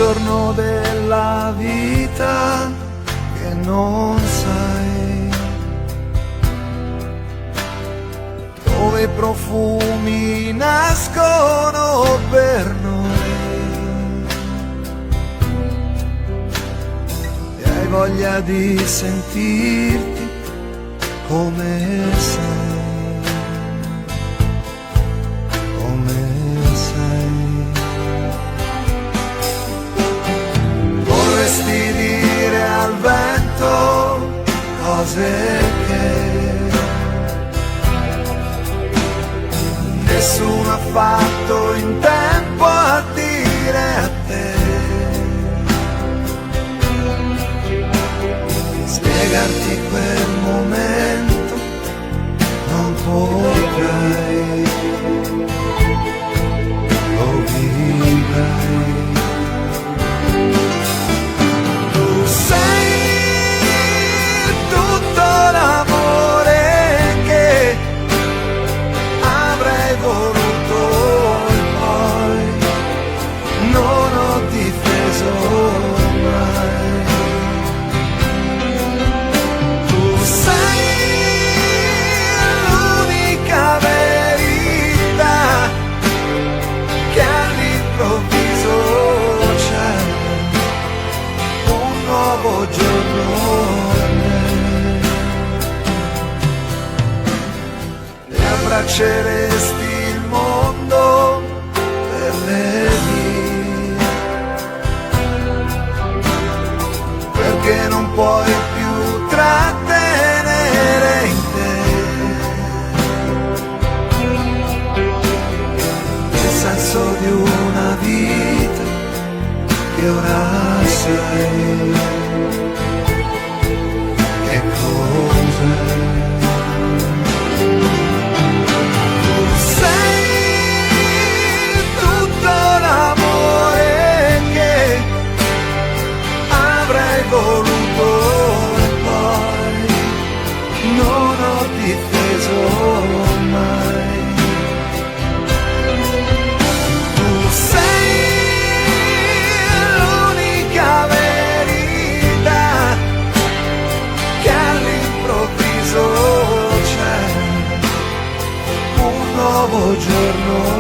giorno della vita che non sai, dove i profumi nascono per noi e hai voglia di sentirti come sei, come sei. Vorresti dire al vento cose che nessuno ha fatto in tempo a dire a te, spiegarti quel momento non potrai, lo vivrai. Tu sei tutto l'amore che avrei voluto e poi non ho difeso mai. Tu sei l'unica verità che all'improvviso c'è un nuovo giorno in me. E abbracceresti il mondo per le vie, perché non puoi più trattenere in te il senso di una vita che ora sai che cos'è. Tu sei tutto l'amore che avrei voluto e poi non ho difeso mai. Tu sei l'unica verità che all'improvviso c'è un nuovo giorno